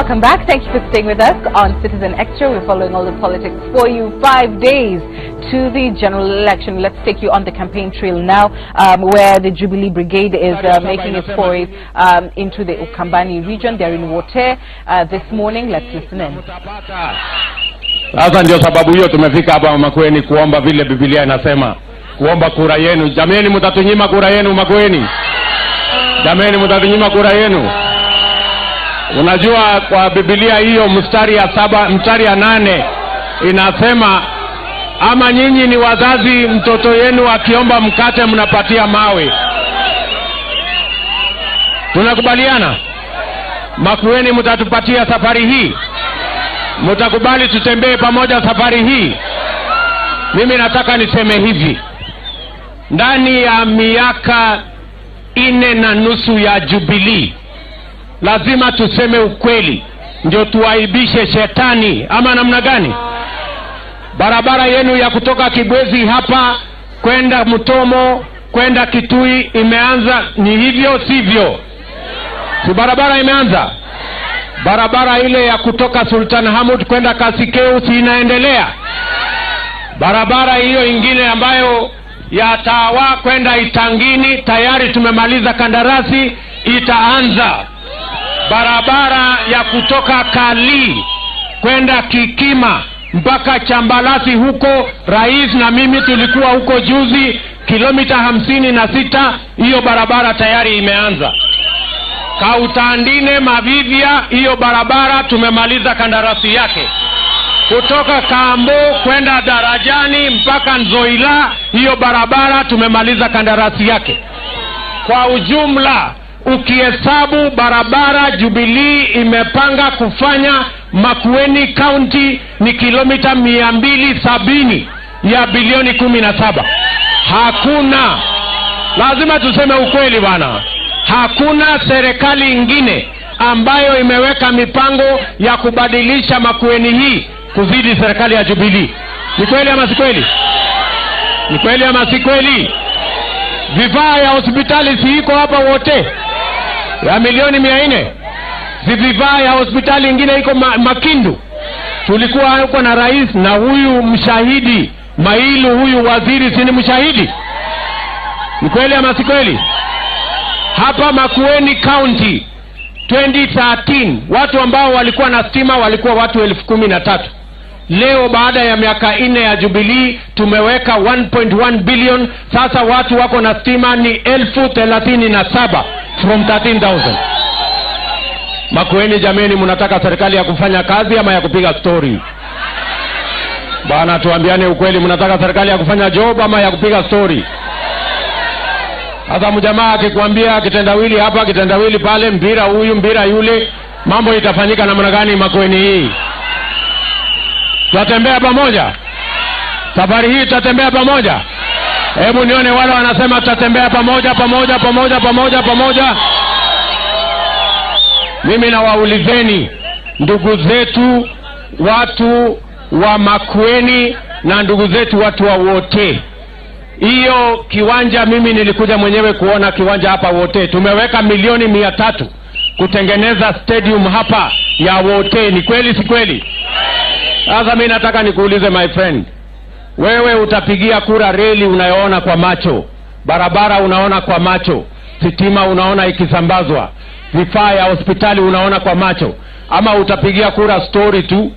Welcome back. Thank you for staying with us on Citizen Extra. We're following all the politics for you. 5 days to the general election. Let's take you on the campaign trail now, where the Jubilee Brigade is making its foray into the Ukmabani region. They're in Wote this morning. Let's listen in. Sasa ndio sababu hiyo tumefika hapa Makueni kuomba vile Biblia inasema, kuomba kura yenu. Jameni, mtatunyima kura yenu Makueni? Jameni, mtatunyima kura yenu? Unajua kwa Biblia hiyo mstari ya 7, mstari ya 8 inasema, ama nyinyi ni wazazi, mtoto yenu akiomba mkate mnapatia mawe. Tunakubaliana? Makueni mtatupatia safari hii? Mtakubali tutembee pamoja safari hii? Mimi nataka niseme hivi. Ndani ya miaka 4.5 ya Jubilee, lazima tuseme ukweli ndio tuaibishe shetani, ama namna gani? Barabara yenu ya kutoka Kibwezi hapa kwenda Mutomo kwenda Kitui imeanza, ni hivyo sivyo? Si barabara imeanza? Barabara ile ya kutoka Sultan Hamud kwenda Kasikeu si inaendelea? Barabara hiyo ingine ambayo ya Tawa kwenda Itangini tayari tumemaliza kandarasi, itaanza. Barabara ya kutoka Kali kwenda Kikima mpaka Chambalasi huko, rais na mimi tulikuwa huko juzi, kilomita 56, hiyo barabara tayari imeanza. Kautandine Mavivia, hiyo barabara tumemaliza kandarasi yake. Kutoka Kambo kwenda Darajani mpaka Nzoila, hiyo barabara tumemaliza kandarasi yake. Kwa ujumla ukihesabu barabara Jubilee imepanga kufanya Makueni County ni kilomita 270 ya bilioni 17. Hakuna, lazima tuseme ukweli bwana, hakuna serikali ingine ambayo imeweka mipango ya kubadilisha Makueni hii kuzidi serikali ya Jubilee. Ni kweli ama si kweli? Ni kweli ama si kweli? Vifaa ya hospitali si iko hapa Wote ya milioni 400? Si vifaa ya hospitali ingine iko Makindu? Tulikuwa huko na rais na huyu mshahidi Mailu, huyu waziri si ni mshahidi? Ni kweli ama si kweli? Hapa Makueni County 2013 watu ambao walikuwa na stima walikuwa watu 13,000. Leo baada ya miaka 4 ya Jubilee tumeweka 1.1 billion. Sasa watu wako na stima ni 37,000 from 13,000. Makueni jameni, mnataka serikali ya kufanya kazi ama ya kupiga story? Bana, tuambiane ukweli, mnataka serikali ya kufanya job ama ya kupiga story? Sasa mjamaa akikwambia kitendawili hapa kitendawili pale, mpira huyu mpira yule, mambo itafanyika namna gani Makueni hii? Tutatembea pamoja? Safari hii tutatembea pamoja? Hebu nione wale wanasema tutatembea pamoja pamoja pamoja pamoja pamoja. Mimi nawaulizeni ndugu zetu watu wa Makueni na ndugu zetu watu wa Wote, hiyo kiwanja mimi nilikuja mwenyewe kuona kiwanja hapa Wote. Tumeweka milioni 300 kutengeneza stadium hapa ya Wote. Ni kweli si kweli? Sasa mimi nataka nikuulize my friend, wewe utapigia kura reli unayoona kwa macho, barabara unaona kwa macho, sitima unaona ikisambazwa, vifaa ya hospitali unaona kwa macho, ama utapigia kura story tu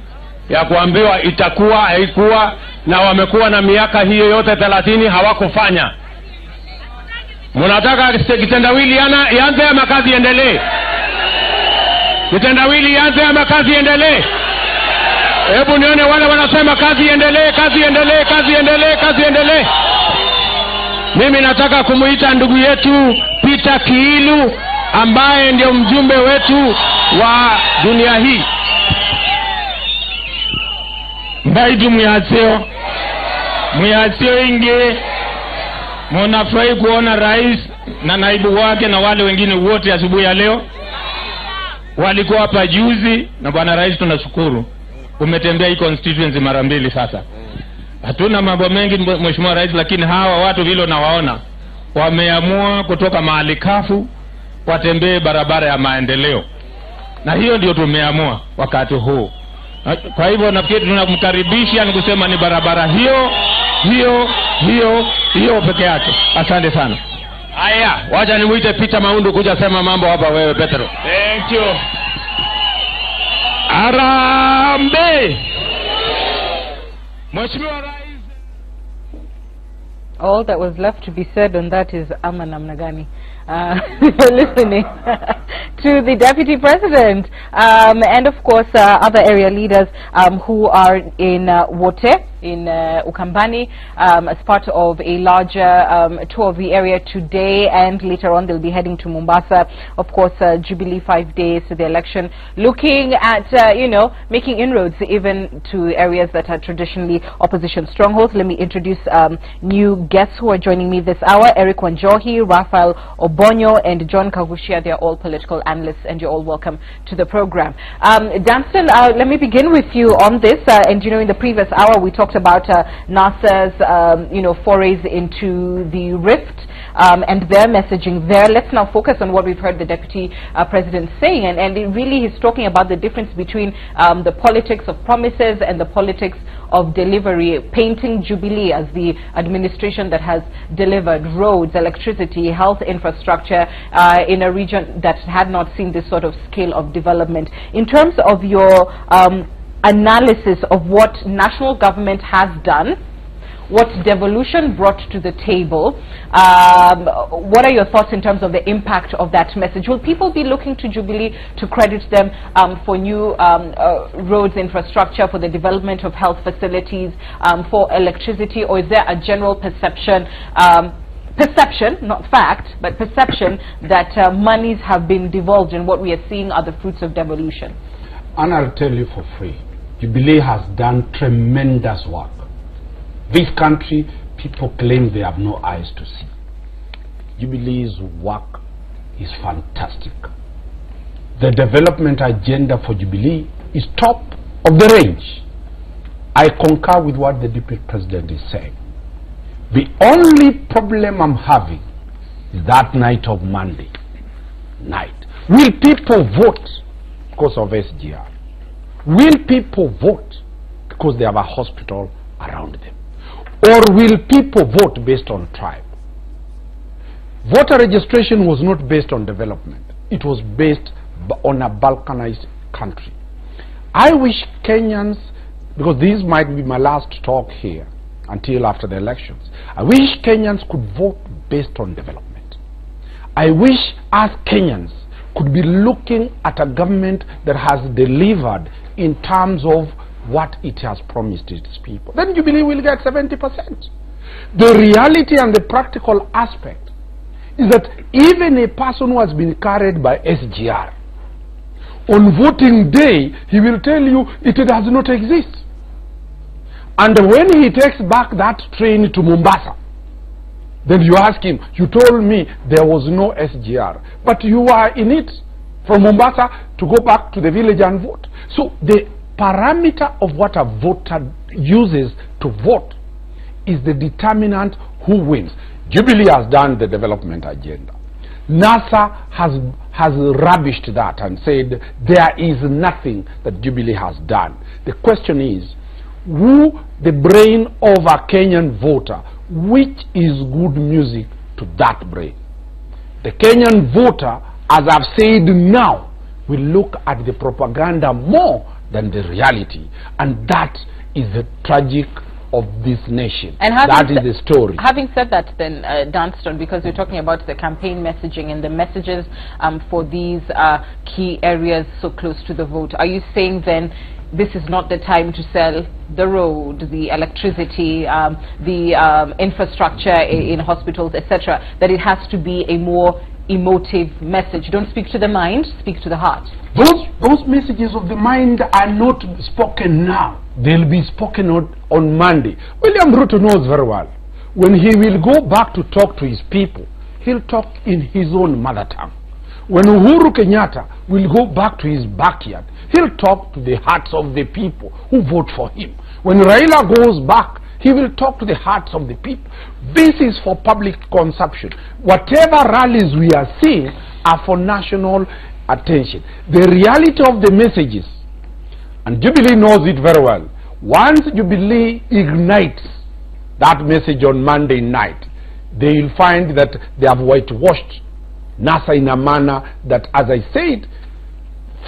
ya kuambiwa itakuwa haikuwa, na wamekuwa na miaka hiyo yote 30 hawakufanya? Mnataka kitendawili ianze ama kazi iendelee? Kitendawili ianze ama kazi iendelee? Hebu nione wale wanasema kazi iendelee, kazi iendelee, kazi iendelee, kazi iendelee. Mimi nataka kumuita ndugu yetu Peter Kiilu ambaye ndio mjumbe wetu wa dunia hii. Mbaidu muyasio inge, mnafurahi kuona rais na naibu wake na wale wengine wote asubuhi ya leo. Walikuwa hapa juzi, na bwana rais tunashukuru umetembea hii constituency mara 2 sasa. Hatuna mambo mengi mheshimiwa rais, lakini hawa watu vile nawaona wameamua kutoka mahali kafu watembee barabara ya maendeleo. na hiyo ndio tumeamua wakati huu. Kwa hivyo nafikiri tunamkaribisha, ni kusema ni barabara hiyo peke yake. Asante sana. Haya, wacha nimuite Peter Maundu kuja sema mambo hapa wewe Petro. Thank you. Arambe. Mheshimiwa Rais. All that was left to be said on that is ama namna gani. You're listening to the Deputy President and of course other area leaders who are in Wote, in Ukmabani, as part of a larger tour of the area today, and later on they'll be heading to Mombasa. Of course, Jubilee 5 days to the election, looking at you know, making inroads even to areas that are traditionally opposition strongholds. Let me introduce new guests who are joining me this hour: Eric Wanjohi, Raphael Obonyo, and John Kagushia. They are all political analysts, and you're all welcome to the program. Danston, let me begin with you on this. And you know, in the previous hour we talked about NASA's you know, forays into the rift and their messaging there. Let's now focus on what we've heard the Deputy President saying, and it really he's talking about the difference between the politics of promises and the politics of delivery, painting Jubilee as the administration that has delivered roads, electricity, health infrastructure in a region that had not seen this sort of scale of development. In terms of your analysis of what national government has done, what devolution brought to the table, what are your thoughts in terms of the impact of that message? Will people be looking to Jubilee to credit them for new roads infrastructure, for the development of health facilities, for electricity, or is there a general perception, not fact, but perception that monies have been devolved and what we are seeing are the fruits of devolution? And I'll tell you for free, Jubilee has done tremendous work. This country, people claim they have no eyes to see. Jubilee's work is fantastic. The development agenda for Jubilee is top of the range. I concur with what the Deputy President is saying. The only problem I'm having is that night of Monday night. Will people vote because of SGR? Will people vote because they have a hospital around them? Or will people vote based on tribe? Voter registration was not based on development. It was based on a balkanized country. I wish Kenyans, because this might be my last talk here until after the elections, I wish Kenyans could vote based on development. I wish us Kenyans could be looking at a government that has delivered in terms of what it has promised its people. Then Jubilee will get 70%. The reality and the practical aspect is that even a person who has been carried by SGR, on voting day, he will tell you it does not exist. And when he takes back that train to Mombasa, then you ask him, you told me there was no SGR, but you were in it from Mombasa to go back to the village and vote. So the parameter of what a voter uses to vote is the determinant who wins. Jubilee has done the development agenda. NASA has rubbished that and said there is nothing that Jubilee has done. The question is, who the brain of a Kenyan voter, which is good music to that brain? The Kenyan voter, as I've said now, will look at the propaganda more than the reality, and that is the tragic of this nation. And that is the story. Having said that, then, Danston, because we're talking about the campaign messaging and the messages for these key areas so close to the vote, are you saying then this is not the time to sell the road, the electricity, the infrastructure in hospitals, etc., that it has to be a more emotive message? Don't speak to the mind, speak to the heart. Those messages of the mind are not spoken now. They'll be spoken on Monday. William Ruto knows very well. When he will go back to talk to his people, he'll talk in his own mother tongue. When Uhuru Kenyatta will go back to his backyard, he'll talk to the hearts of the people who vote for him. When Raila goes back, he will talk to the hearts of the people. This is for public consumption. Whatever rallies we are seeing are for national attention. The reality of the messages, and Jubilee knows it very well, once Jubilee ignites that message on Monday night, they will find that they have whitewashed NASA in a manner that, as I said,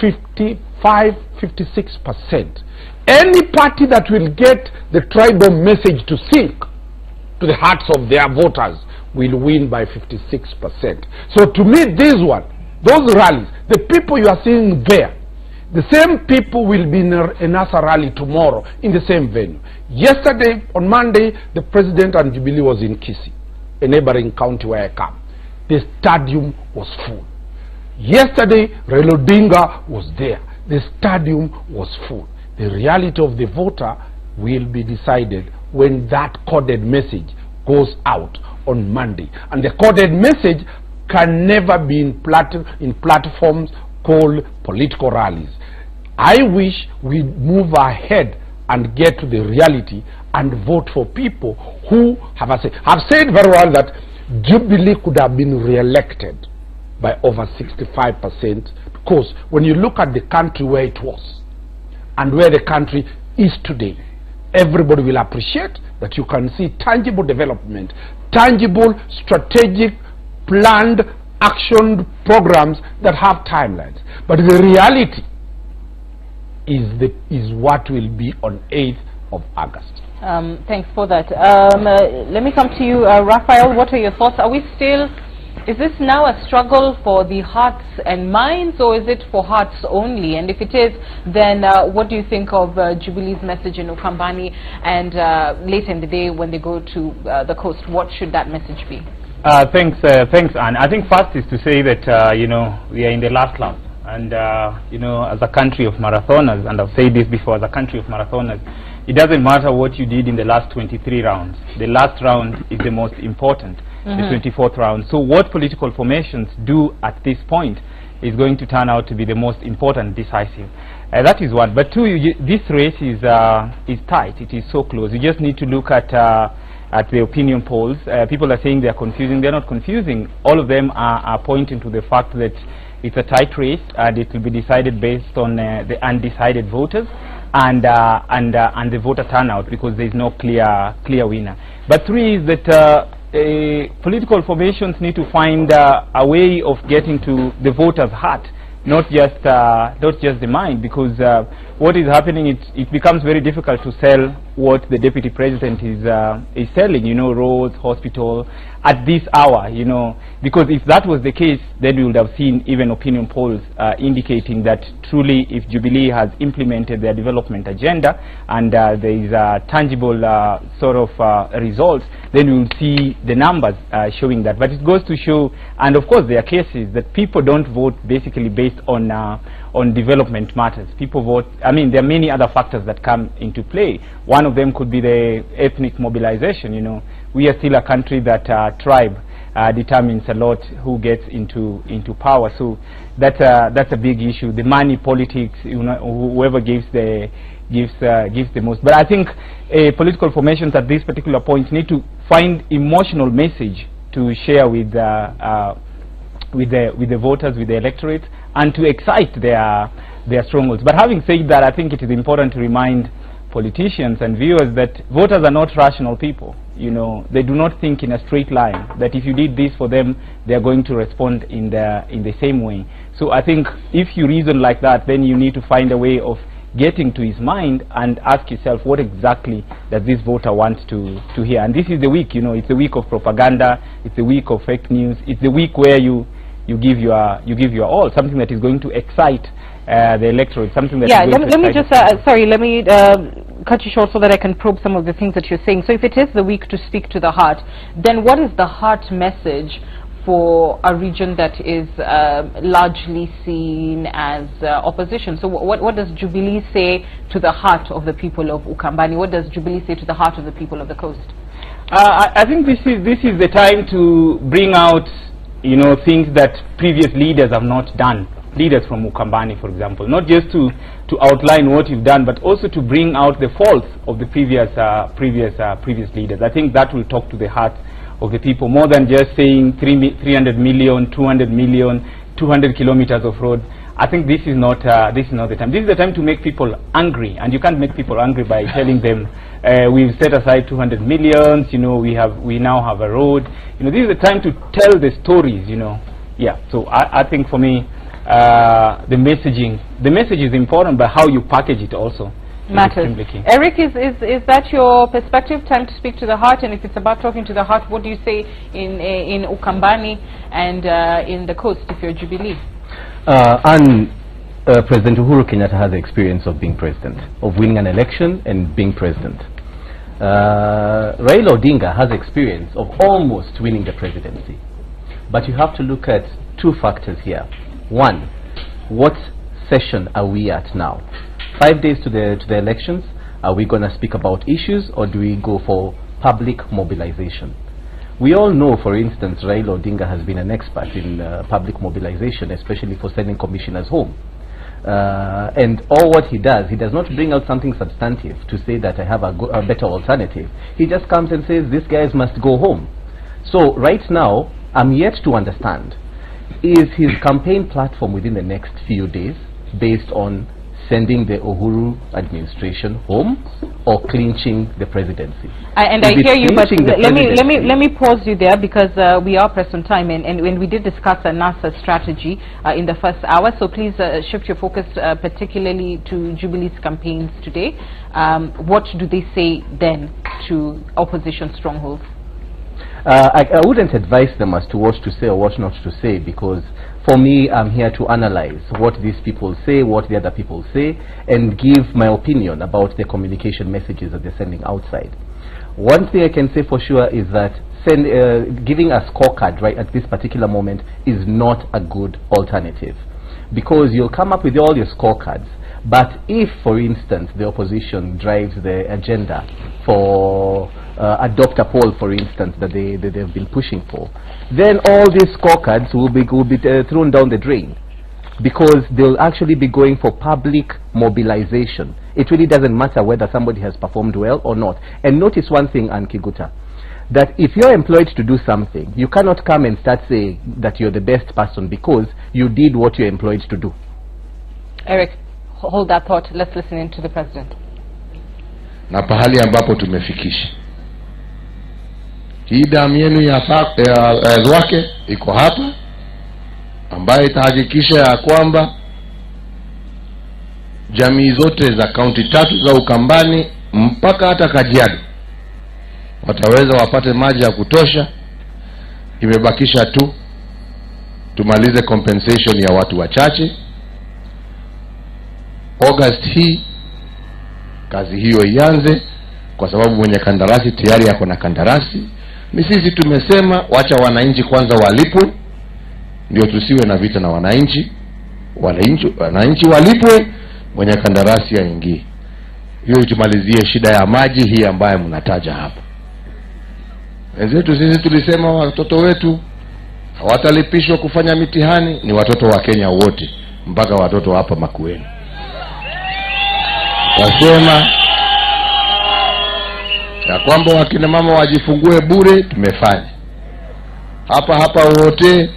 56%. Any party that will get the tribal message to sink to the hearts of their voters will win by 56%. So to me, this one, those rallies, the people you are seeing there, the same people will be in a NASA rally tomorrow in the same venue. Yesterday, on Monday, the president and Jubilee was in Kisii, a neighboring county where I come. The stadium was full. Yesterday, Raila Odinga was there. The stadium was full. The reality of the voter will be decided when that coded message goes out on Monday. And the coded message can never be in platforms called political rallies. I wish we move ahead and get to the reality and vote for people who have said very well that Jubilee could have been re-elected by over 65%, because when you look at the country where it was and where the country is today, everybody will appreciate that you can see tangible development, tangible, strategic, planned, actioned programs that have timelines. But the reality is what will be on 8th of August. Thanks for that. Let me come to you, Raphael. What are your thoughts? Are we still, is this now a struggle for the hearts and minds, or is it for hearts only? And if it is, then what do you think of Jubilee's message in Ukmabani, and later in the day when they go to the coast? What should that message be? Thanks, Anne. I think first is to say that you know, we are in the last lap, and you know, as a country of marathoners, and I've said this before, as a country of marathoners, it doesn't matter what you did in the last 23 rounds. The last round is the most important, the 24th round. So what political formations do at this point is going to turn out to be the most important, decisive. That is one. But two, this race is tight. It is so close. You just need to look at the opinion polls. People are saying they are confusing. They're not confusing. All of them are pointing to the fact that it's a tight race, and it will be decided based on the undecided voters and the voter turnout, because there is no clear winner. But three is that political formations need to find a way of getting to the voter's heart, not just the mind, because what is happening, it becomes very difficult to sell what the deputy president is selling, you know, roads, hospital, at this hour, you know, because if that was the case, then we would have seen even opinion polls indicating that truly, if Jubilee has implemented their development agenda and there is tangible sort of results, then we will see the numbers showing that. But it goes to show, and of course there are cases that people don't vote basically based on development matters. People vote, I mean, there are many other factors that come into play. One of them could be the ethnic mobilization. You know, we are still a country that tribe determines a lot who gets into power. So that's a big issue. The money politics, you know, whoever gives the most. But I think political formations at this particular point need to find emotional message to share with the voters, with the electorate, and to excite their strongholds. But having said that, I think it is important to remind politicians and viewers that voters are not rational people. You know, they do not think in a straight line, that if you did this for them, they are going to respond in the same way. So I think if you reason like that, then you need to find a way of getting to his mind and ask yourself, what exactly does this voter want to hear? And this is the week, you know, it's the week of propaganda, it's the week of fake news, it's the week where you give your all, something that is going to excite the electorate, something that let me just sorry, let me cut you short so that I can probe some of the things that you're saying. So if it is the week to speak to the heart, then what is the heart message for a region that is largely seen as opposition? So what does Jubilee say to the heart of the people of Ukmabani? What does Jubilee say to the heart of the people of the coast? I think this is the time to bring out, you know, things that previous leaders have not done. Leaders from Ukmabani, for example, not just to outline what you've done, but also to bring out the faults of the previous leaders. I think that will talk to the heart of the people, more than just saying 300 million, 200 million, 200 kilometers of road. I think this is not the time. This is the time to make people angry, and you can't make people angry by telling them we've set aside 200 million. You know, we now have a road. You know, this is the time to tell the stories. You know, yeah. So I think for me, the message is important, but how you package it also matters. Eric, is that your perspective? Time to speak to the heart, and if it's about talking to the heart, what do you say in Ukmabani and in the coast if you're Jubilee? President Uhuru Kenyatta has the experience of being president, of winning an election and being president. Raila Odinga has experience of almost winning the presidency. But you have to look at two factors here. One, what session are we at now? 5 days to the elections. Are we going to speak about issues, or do we go for public mobilization? We all know, for instance, Raila Odinga has been an expert in public mobilization, especially for sending commissioners home. And all what he does not bring out something substantive to say that I have a better alternative. He just comes and says, these guys must go home. So right now, I'm yet to understand, is his campaign platform within the next few days based on sending the Uhuru administration home or clinching the presidency? I hear you, but let me pause you there, because we are pressed on time, and when we did discuss a NASA strategy in the first hour, so please shift your focus particularly to Jubilee's campaigns today. What do they say then to opposition strongholds? I wouldn't advise them as to what to say or what not to say, because for me, I'm here to analyze what these people say, what the other people say, and give my opinion about the communication messages that they're sending outside. One thing I can say for sure is that giving a scorecard right at this particular moment is not a good alternative, because you'll come up with all your scorecards, but if, for instance, the opposition drives the agenda for adopt a poll, for instance, that they've been pushing for, then all these scorecards will be thrown down the drain, because they'll actually be going for public mobilization. It really doesn't matter whether somebody has performed well or not. And notice one thing, Ankiguta, that if you're employed to do something, you cannot come and start saying that you're the best person because you did what you're employed to do. Eric, hold that thought. Let's listen in to the president. Na pahali ambapo tumefikisha, hii damu yenu ya Zwake iko hapa, ambaye itahakikisha ya kwamba jamii zote za kaunti 3 za Ukambani mpaka hata Kajiado wataweza wapate maji ya kutosha. Imebakisha tu tumalize compensation ya watu wachache. August hii kazi hiyo ianze, kwa sababu mwenye kandarasi tayari yako na kandarasi. Ni sisi tumesema wacha wananchi kwanza walipwe, ndio tusiwe na vita na wananchi. Wananchi walipwe, mwenye kandarasi aingie. Hiyo itumalizie shida ya maji hii ambayo mnataja hapa. Wenzetu sisi tulisema watoto wetu hawatalipishwa kufanya mitihani, ni watoto wa Kenya wote mpaka watoto hapa Makueni. Wasema ya kwamba wakina mama wajifungue bure, tumefanya. Hapa wote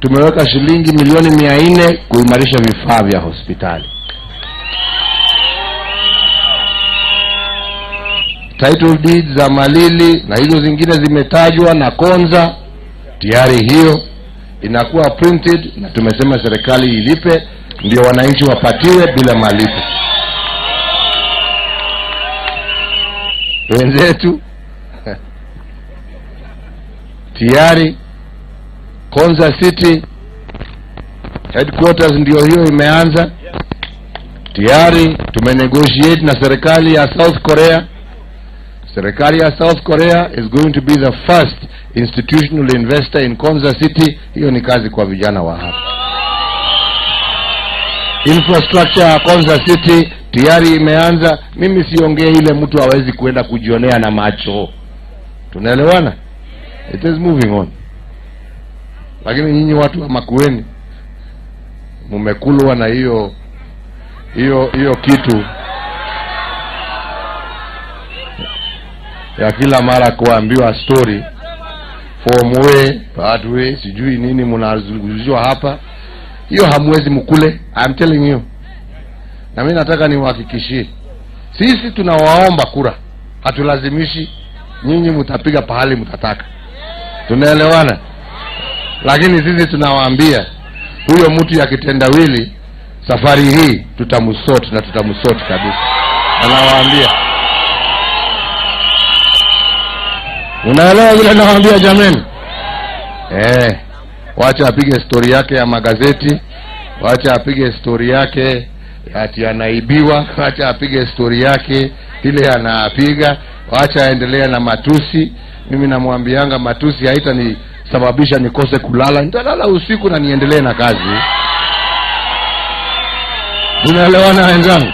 tumeweka shilingi milioni 400 kuimarisha vifaa vya hospitali. Title deeds za Malili na hizo zingine zimetajwa na Konza, tayari hiyo inakuwa printed, na tumesema serikali ilipe ndio wananchi wapatiwe bila malipo. Wenzetu tayari Konza City headquarters ndio hiyo imeanza. Tayari tumenegotiate na serikali ya South Korea. Serikali ya South Korea is going to be the first institutional investor in Konza City. Hiyo ni kazi kwa vijana wa hapa. Infrastructure ya Konza City tayari imeanza. Mimi siongee ile mtu hawezi kuenda kujionea na macho. Tunaelewana? It is moving on. Lakini nyinyi watu wa Makueni mumekulwa na hiyo kitu ya kila mara kuambiwa story, form way, pathway, sijui nini mnazungumziwa hapa. hiyo hamwezi mkule. I'm telling you. Na mimi nataka niwahakikishie, sisi tunawaomba kura, hatulazimishi. Nyinyi mtapiga pahali mtataka, tunaelewana. Lakini sisi tunawaambia huyo mtu ya kitendawili safari hii tutamsort na tutamsort kabisa. Anawaambia, unaelewa vile nawaambia jameni? Wacha apige story yake ya magazeti, wacha apige story yake ati anaibiwa, wacha apige story yake ile anapiga, wacha aendelea na matusi. Mimi namwambianga matusi haitanisababisha nikose kulala, nitalala usiku na niendelee na kazi. Tunaelewana wenzangu?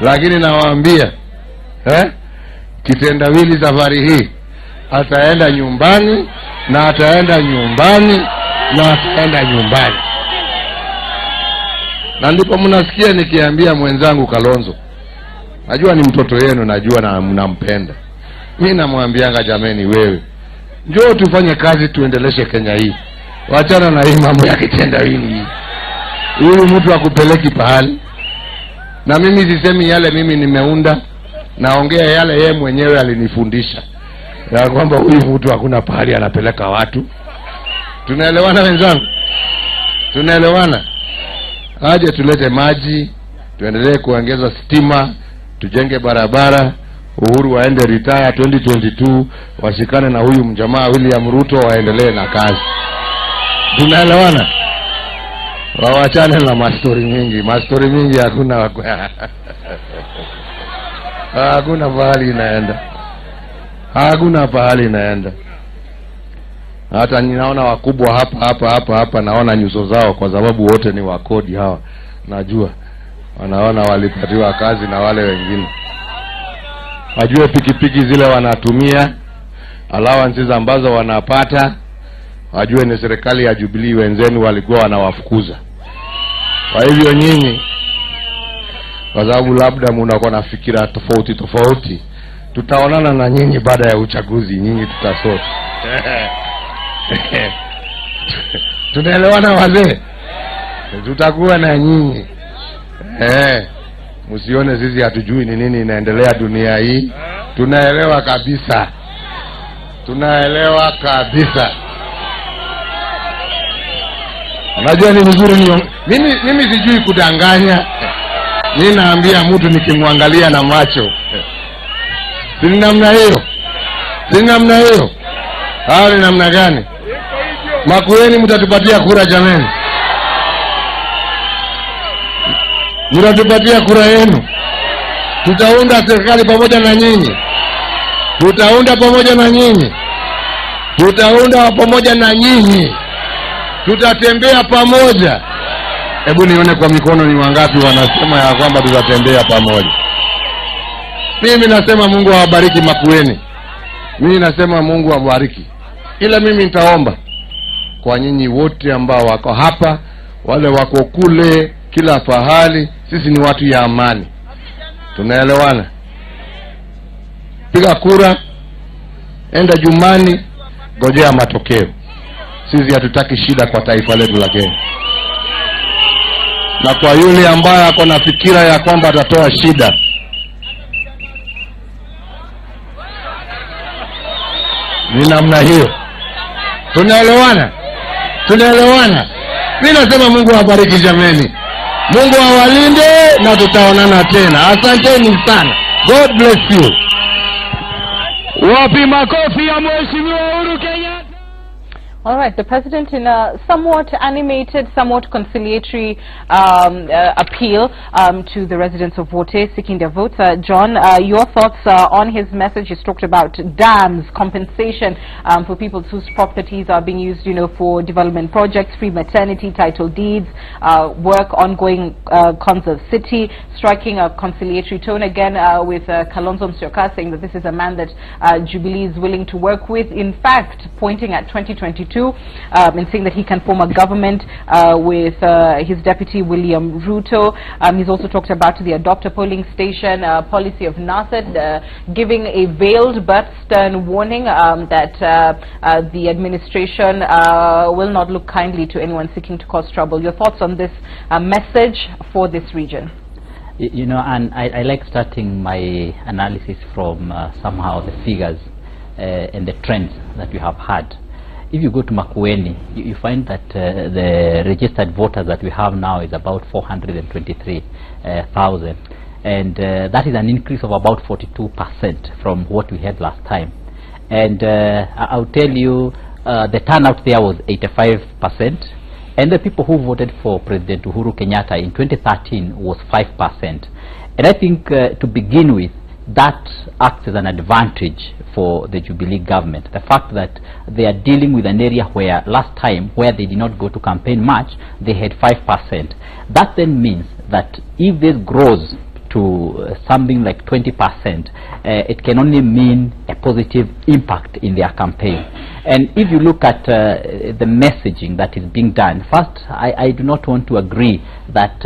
Lakini nawaambia kitendawili safari hii ataenda nyumbani na ataenda nyumbani na ataenda nyumbani. Na ndipo mnasikia nikiambia mwenzangu Kalonzo, najua ni mtoto yenu, najua na mnampenda. Mimi namwambianga jameni, wewe njoo tufanye kazi, tuendeleshe Kenya hii. Wachana na hii mambo ya kitendawili hii. Huyu mtu akupeleki pahali. Na mimi sisemi yale mimi nimeunda, naongea yale yeye mwenyewe alinifundisha, ya kwamba huyu mtu hakuna pahali anapeleka watu. Tunaelewana wenzangu? Tunaelewana? Aje tulete maji, tuendelee kuongeza stima, tujenge barabara, Uhuru waende retire 2022, washikane na huyu mjamaa William Ruto waendelee na kazi. Tunaelewana? Wawachane na mastori mingi. Mastori mingi hakuna hakuna pahali inaenda. Hakuna pahali inaenda. Hata ninaona wakubwa hapa naona nyuso zao, kwa sababu wote ni wakodi hawa. Najua wanaona walipatiwa kazi na wale wengine. Wajue pikipiki zile wanatumia, allowances ambazo wanapata, wajue ni serikali ya Jubilee wenzenu walikuwa wanawafukuza. Kwa hivyo nyinyi, kwa sababu labda mnakuwa na fikira tofauti, tutaonana na nyinyi baada ya uchaguzi, nyinyi tutasoti. Tunaelewana wazee? Tutakuwa na nyinyi. Msione sisi hatujui ni nini inaendelea dunia hii. Tunaelewa kabisa. Tunaelewa kabisa. Unajua ni vizuri mimi sijui kudanganya. Mimi naambia mtu nikimwangalia na macho. Si namna hiyo. Si namna hiyo. Hali namna gani? Makueni mtatupatia kura jameni. Mtatupatia kura yenu. Tutaunda serikali pamoja na nyinyi. Tutaunda pamoja na nyinyi. Tutaunda pamoja na nyinyi. Tutatembea pamoja. Hebu nione kwa mikono ni wangapi wanasema ya kwamba tutatembea pamoja. Mimi nasema Mungu awabariki Makueni. Mimi nasema Mungu awabariki. Ila mimi nitaomba kwa nyinyi wote ambao wako hapa, wale wako kule, kila pahali, sisi ni watu ya amani. Tunaelewana? Piga kura, enda jumani, ngojea matokeo. Sisi hatutaki shida kwa taifa letu la Kenya. Na kwa yule ambaye ako na fikira ya kwamba atatoa shida, ni namna hiyo. Tunaelewana? Tunaelewana? Mimi nasema Mungu awabariki jameni. Mungu awalinde na tutaonana tena. Asanteni sana. God bless you. Wapi makofi ya Mheshimiwa Uhuru Kenyatta? All right, the president in a somewhat animated, somewhat conciliatory appeal to the residents of Wote seeking their votes. John, your thoughts on his message? He's talked about dams, compensation for people whose properties are being used, for development projects, free maternity, title deeds, work, ongoing cons of city, striking a conciliatory tone again with Kalonzo Musyoka saying that this is a man that Jubilee is willing to work with. In fact, pointing at 2022 2022, and saying that he can form a government with his deputy William Ruto. He's also talked about the adopter polling station policy of NASED, giving a veiled but stern warning that the administration will not look kindly to anyone seeking to cause trouble. Your thoughts on this message for this region? You know, and I like starting my analysis from somehow the figures and the trends that we have had. If you go to Makueni, you find that the registered voters that we have now is about 423,000, and that is an increase of about 42% from what we had last time. And I'll tell you, the turnout there was 85%. And the people who voted for President Uhuru Kenyatta in 2013 was 5%. And I think to begin with, that acts as an advantage for the Jubilee government. The fact that they are dealing with an area where last time, where they did not go to campaign much, they had 5%. That then means that if this grows to something like 20%, it can only mean a positive impact in their campaign. And if you look at the messaging that is being done, first, I do not want to agree that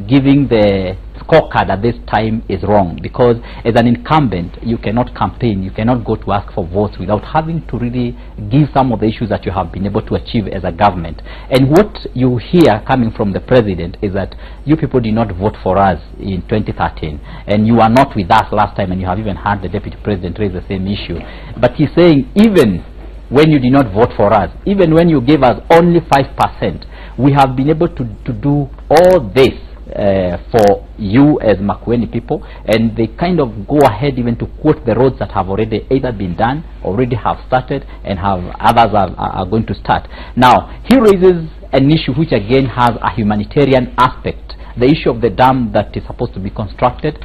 giving the scorecard at this time is wrong, because as an incumbent you cannot campaign, you cannot go to ask for votes without having to really give some of the issues that you have been able to achieve as a government. And what you hear coming from the president is that you people did not vote for us in 2013, and you are not with us last time, and you have even heard the deputy president raise the same issue. But he's saying even when you did not vote for us, even when you gave us only 5%, we have been able to do all this for you as Makueni people, and they kind of go ahead even to quote the roads that have already either been done, already have started, and have others are going to start. Now, he raises an issue which again has a humanitarian aspect, the issue of the dam that is supposed to be constructed.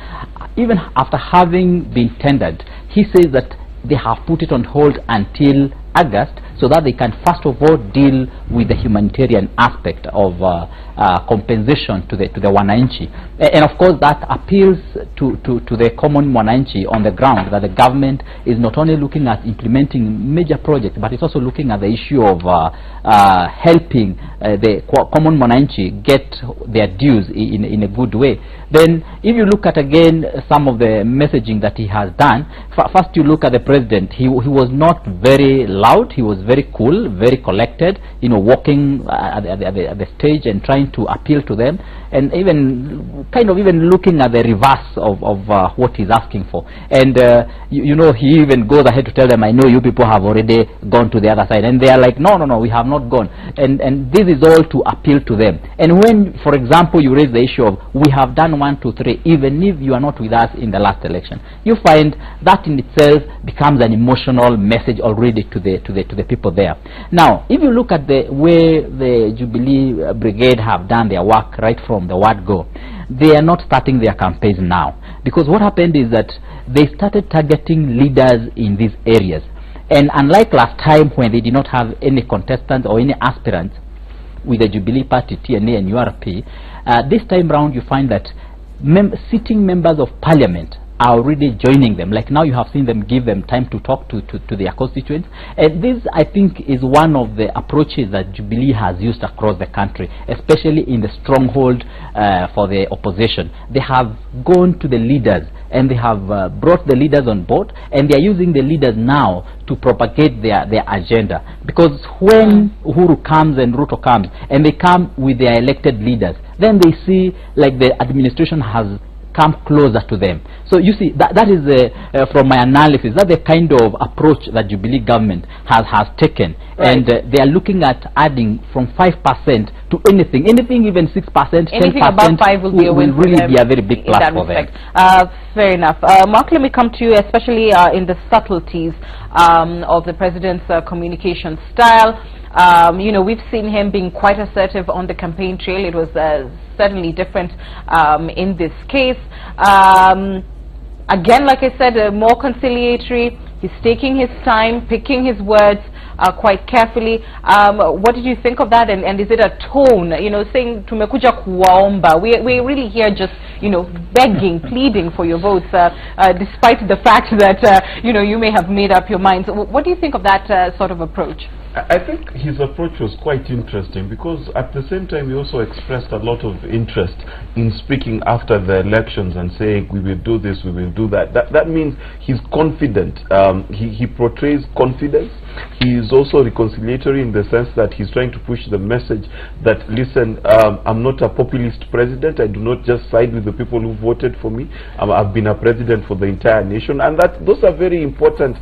Even after having been tendered, he says that they have put it on hold until August, so that they can first of all deal with the humanitarian aspect of compensation to the wananchi. And of course that appeals to the common wananchi on the ground, that the government is not only looking at implementing major projects, but it's also looking at the issue of helping the common wananchi get their dues in a good way. Then if you look at again some of the messaging that he has done, first you look at the president. He was not very loud, he was very cool, very collected, you know, walking at the stage and trying to appeal to them, and even kind of even looking at the reverse of what he's asking for. And you know, he even goes ahead to tell them, I know you people have already gone to the other side, and they are like, no, we have not gone. And this is all to appeal to them. And when, for example, you raise the issue of we have done 1, 2, 3, even if you are not with us in the last election, you find that in itself becomes an emotional message already to the people there. Now, if you look at the way the Jubilee Brigade have done their work right from the word go, they are not starting their campaigns now, because what happened is that they started targeting leaders in these areas. And unlike last time when they did not have any contestants or any aspirants with the Jubilee Party, TNA and URP, this time round you find that sitting members of parliament are already joining them. Like now you have seen them give them time to talk to their constituents. And this, I think, is one of the approaches that Jubilee has used across the country, especially in the stronghold for the opposition. They have gone to the leaders and they have brought the leaders on board, and they are using the leaders now to propagate their agenda. Because when Uhuru comes and Ruto comes, and they come with their elected leaders, then they see like the administration has come closer to them. So you see, that is from my analysis, that's the kind of approach that Jubilee government has taken. Right. And they are looking at adding from 5% to anything even 6%, 10%. Anything above 5 will be a win, will really be a very big plus for them. Fair enough. Mark, let me come to you, especially in the subtleties of the president's communication style. You know, we've seen him being quite assertive on the campaign trail. It was certainly different in this case. Again, like I said, more conciliatory. He's taking his time, picking his words quite carefully. What did you think of that? And is it a tone, you know, saying tumekuja kuwaomba? We're really here just, you know, begging, pleading for your votes, despite the fact that, you know, you may have made up your minds. What do you think of that sort of approach? I think his approach was quite interesting, because at the same time he also expressed a lot of interest in speaking after the elections and saying we will do this, we will do that. That means he's confident. He portrays confidence. He is also reconciliatory in the sense that he's trying to push the message that, listen, I'm not a populist president. I do not just side with the people who voted for me. I've been a president for the entire nation, and those are very important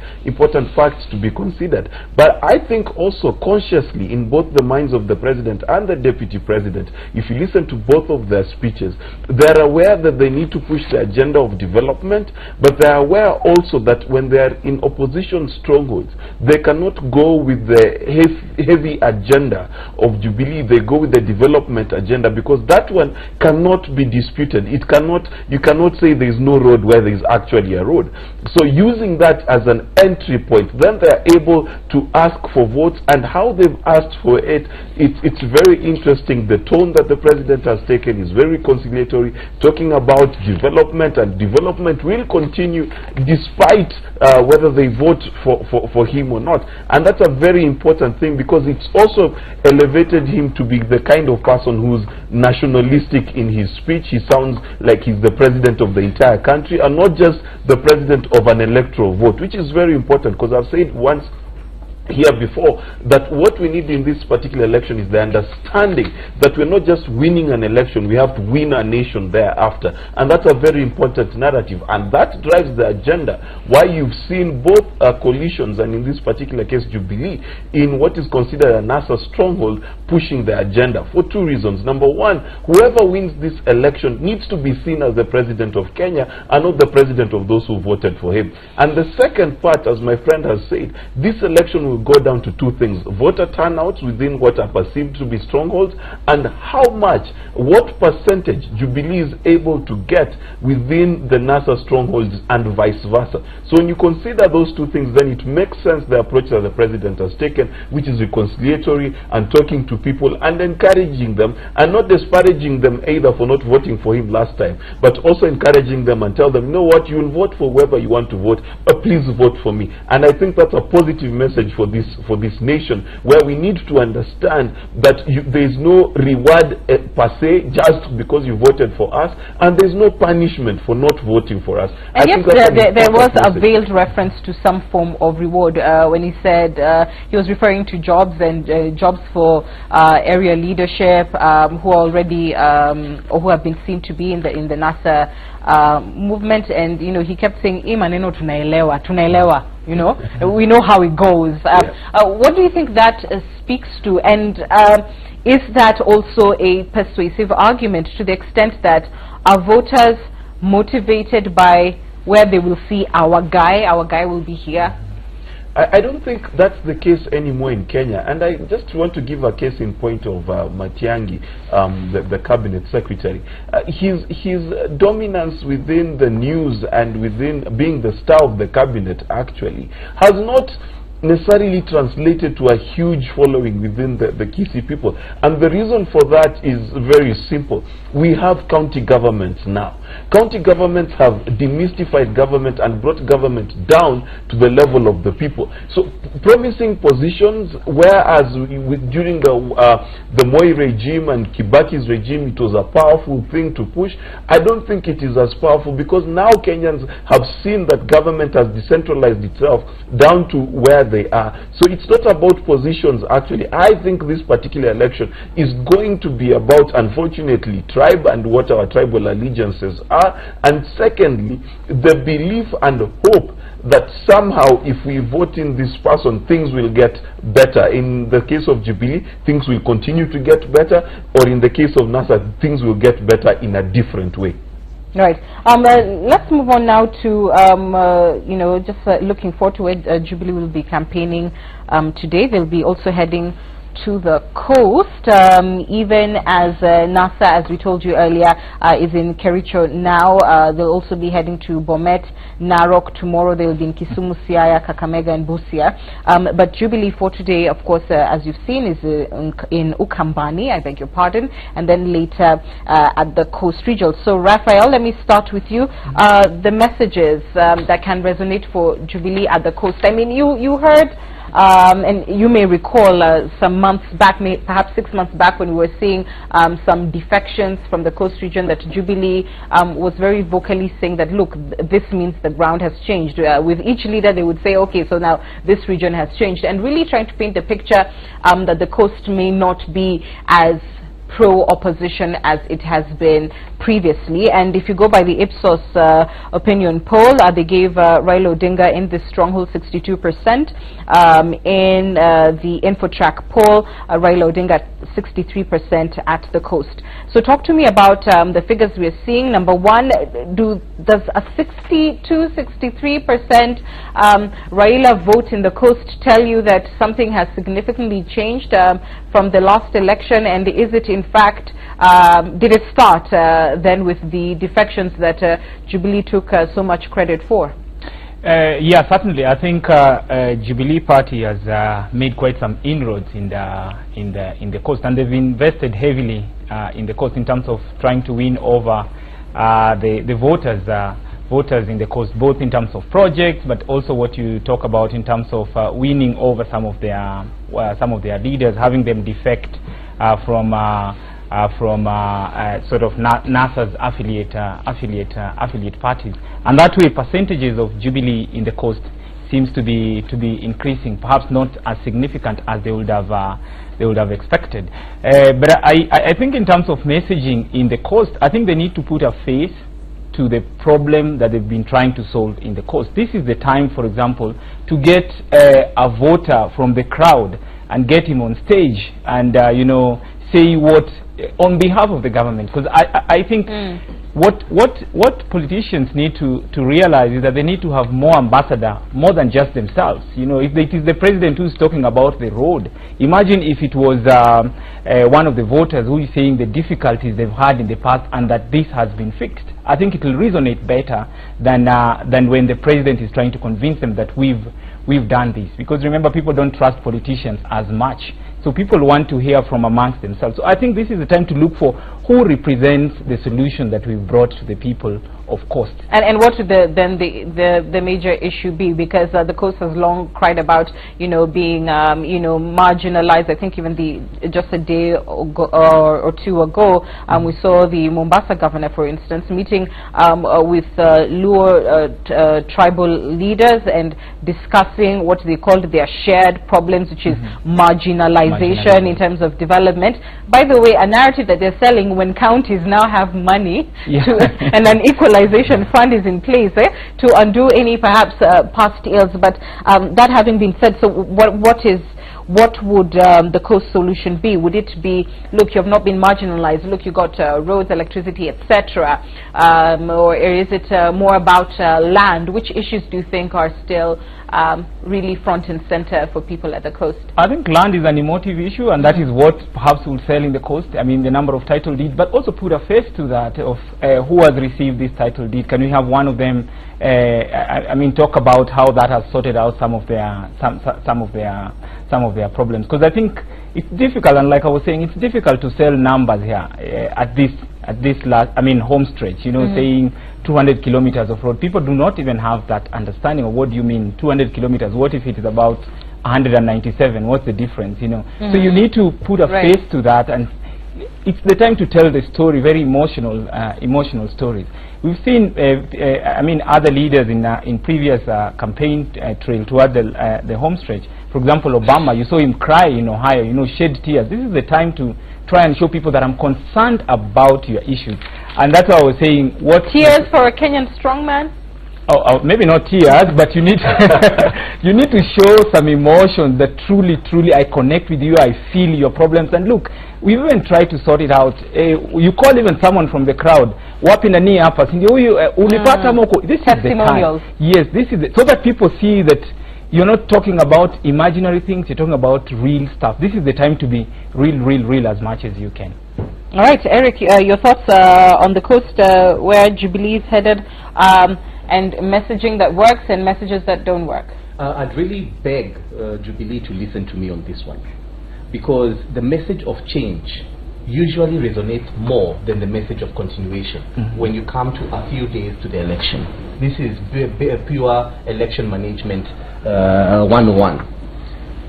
facts to be considered. But I think also consciously in both the minds of the president and the deputy president, if you listen to both of their speeches, they're aware that they need to push the agenda of development, but they're aware also that when they're in opposition strongholds, they cannot go with the heavy agenda of Jubilee. They go with the development agenda, because that one cannot be disputed. You cannot say there is no road where there is actually a road. So using that as an entry point, then they're able to ask for votes, and how they've asked for it's very interesting. The tone that the president has taken is very conciliatory, talking about development, and development will continue despite whether they vote for him or not. And that's a very important thing, because it's also elevated him to be the kind of person who's nationalistic in his speech. He sounds like he's the president of the entire country and not just the president of an electoral vote, which is very important, because I've said once here before that what we need in this particular election is the understanding that we're not just winning an election, we have to win a nation thereafter. And that's a very important narrative, and that drives the agenda. Why you've seen both coalitions, and in this particular case Jubilee, in what is considered a NASA stronghold, pushing the agenda for two reasons. Number one, whoever wins this election needs to be seen as the president of Kenya and not the president of those who voted for him. And the second part, as my friend has said, this election will go down to two things: voter turnouts within what are perceived to be strongholds, and what percentage Jubilee is able to get within the NASA strongholds, and vice versa. So when you consider those two things, then it makes sense the approach that the president has taken, which is reconciliatory and talking to people and encouraging them, and not disparaging them either for not voting for him last time, but also encouraging them and tell them, you know what, you will vote for whoever you want to vote, but please vote for me. And I think that's a positive message for this nation, where we need to understand that there is no reward per se just because you voted for us, and there is no punishment for not voting for us. And yes, there was a veiled reference to some form of reward when he said he was referring to jobs, and jobs for area leadership who are already or who have been seen to be in the NASA movement. And you know, he kept saying imaneno tunaelewa, you know, we know how it goes. What do you think that speaks to, and is that also a persuasive argument to the extent that are voters motivated by where they will see our guy will be here? I don't think that's the case anymore in Kenya, and I just want to give a case in point of Matiang'i, the cabinet secretary. His dominance within the news and within being the star of the cabinet actually has not necessarily translated to a huge following within the Kisii people. And the reason for that is very simple. We have county governments now. County governments have demystified government and brought government down to the level of the people. So promising positions, whereas during the Moi regime and Kibaki's regime it was a powerful thing to push, I don't think it is as powerful, because now Kenyans have seen that government has decentralized itself down to where they are. So it's not about positions actually. I think this particular election is going to be about, unfortunately, tribe and what our tribal allegiances are, and secondly, the belief and hope that somehow if we vote in this person, things will get better. In the case of Jubilee, things will continue to get better, or in the case of NASA, things will get better in a different way. Right. Let's move on now to, you know, just looking forward to it. Jubilee will be campaigning today. They'll be also heading to the coast, even as NASA, as we told you earlier, is in Kericho now. They'll also be heading to Bomet, Narok. Tomorrow they'll be in Kisumu, Siaya, Kakamega and Busia. But Jubilee for today, of course, as you've seen, is in Ukmabani, I beg your pardon, and then later at the coast region. So Raphael, let me start with you. The messages that can resonate for Jubilee at the coast. I mean, you heard and you may recall some months back, perhaps 6 months back, when we were seeing some defections from the coast region, that Jubilee was very vocally saying that, look, this means the ground has changed. With each leader, they would say, okay, so now this region has changed, and really trying to paint the picture that the coast may not be as pro-opposition as it has been previously. And if you go by the Ipsos opinion poll, they gave Raila Odinga in this stronghold 62%. In the Infotrack poll, Raila Odinga 63% at the coast. So talk to me about the figures we are seeing. Number one, does a 62-63% Raila vote in the coast tell you that something has significantly changed from the last election, and is it in fact, did it start then with the defections that Jubilee took so much credit for? Yeah, certainly. I think Jubilee Party has made quite some inroads in the coast, and they've invested heavily in the coast in terms of trying to win over the voters in the coast, both in terms of projects, but also what you talk about in terms of winning over some of their leaders, having them defect from sort of NASA's affiliate parties, and that way percentages of Jubilee in the coast seems to be increasing, perhaps not as significant as they would have expected. But I think in terms of messaging in the coast, I think they need to put a face to the problem that they've been trying to solve in the coast. This is the time, for example, to get a voter from the crowd and get him on stage and you know, say what on behalf of the government, because I think what politicians need to realize is that they need to have more ambassador, more than just themselves. You know, if it is the president who's talking about the road, imagine if it was one of the voters who is saying the difficulties they've had in the past and that this has been fixed. I think it will resonate better than when the president is trying to convince them that we've done this, because remember, people don't trust politicians as much. So people want to hear from amongst themselves. So I think this is the time to look for who represents the solution that we've brought to the people of coast. And what would then the major issue be? Because the coast has long cried about, you know, being marginalized. I think even just a day or two ago, we saw the Mombasa governor, for instance, meeting with Luo tribal leaders and discussing what they called their shared problems, which is marginalization in terms of development. By the way, a narrative that they're selling when counties now have money and an equalization fund is in place to undo any perhaps past ills. But that having been said, so what would the coast solution be? Would it be, look, you have not been marginalized, look, you got roads, electricity, etc., or is it more about land? Which issues do you think are still really front and center for people at the coast? I think land is an emotive issue, and that is what perhaps will sell in the coast. I mean, the number of title deeds, but also put a face to that of who has received this title deed. Can we have one of them? I mean, talk about how that has sorted out some of their problems, because I think it's difficult, and like I was saying, it's difficult to sell numbers here at this last, I mean, home stretch, you know, saying 200 kilometers of road. People do not even have that understanding of what do you mean 200 kilometers. What if it is about 197? What's the difference, you know? So you need to put a face to that, and it's the time to tell the story, very emotional stories. We've seen, I mean, other leaders in previous campaign trail toward the home stretch. For example, Obama, you saw him cry in Ohio, you know, shed tears. This is the time to try and show people that I'm concerned about your issues. And that's why I was saying, what tears for a Kenyan strongman? Oh, maybe not tears, but you need you need to show some emotion that truly I connect with you, I feel your problems. And look, we even try to sort it out. You call even someone from the crowd, wapi na nia hapa, ulipata moko. This is the time. Yes, this is so that people see that you're not talking about imaginary things, you're talking about real stuff. This is the time to be real as much as you can. All right, Eric, your thoughts on the coast, where Jubilee is headed, and messaging that works and messages that don't work? I'd really beg Jubilee to listen to me on this one, because the message of change usually resonates more than the message of continuation when you come to a few days to the election. This is pure election management 101.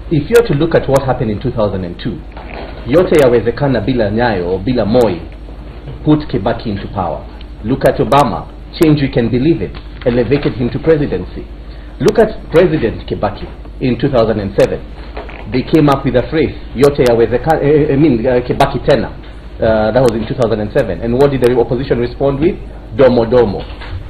if you're to look at what happened in 2002, yote yawezekana bila Nyayo, bila Moi, put Kibaki into power. Look at Obama, change we can believe it, elevated him to presidency. Look at President Kibaki in 2007. They came up with a phrase, yote yawezekana, Kibaki tena. That was in 2007. And what did the opposition respond with? Domo Domo.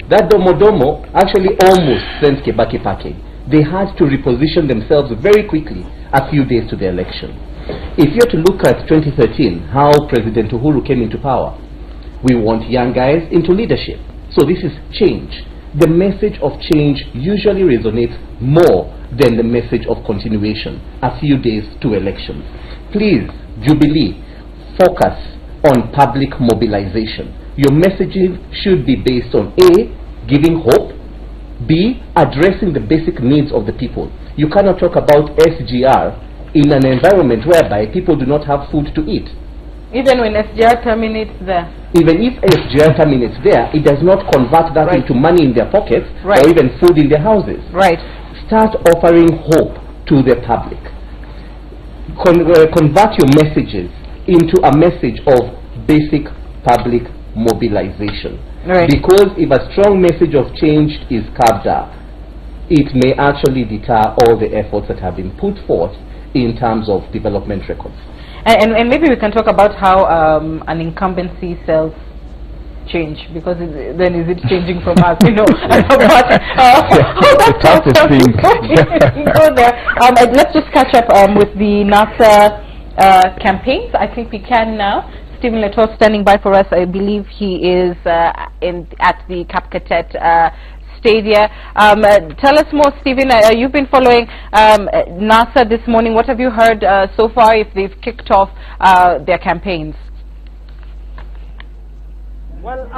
That Domo Domo actually almost sent Kibaki packing. They had to reposition themselves very quickly a few days to the election. If you're to look at 2013, how President Uhuru came into power, we want young guys into leadership. So this is change. The message of change usually resonates more than the message of continuation a few days to elections. Please, Jubilee, focus on public mobilization. Your messaging should be based on A, giving hope, B, addressing the basic needs of the people. You cannot talk about SGR in an environment whereby people do not have food to eat. Even when SGR terminates there? Even if SGR terminates there, it does not convert that into money in their pockets or even food in their houses. Right. Start offering hope to the public. Convert your messages into a message of basic public mobilization. Right. Because if a strong message of change is carved up, it may actually deter all the efforts that have been put forth in terms of development records. And maybe we can talk about how an incumbency sells change, because then is it changing from us, you know? Let's just catch up with the NASA campaigns. I think we can now. Stephen Leto standing by for us. I believe he is at the Kapkatet Stadia. Tell us more, Stephen. You've been following NASA this morning. What have you heard so far, if they've kicked off their campaigns? Well,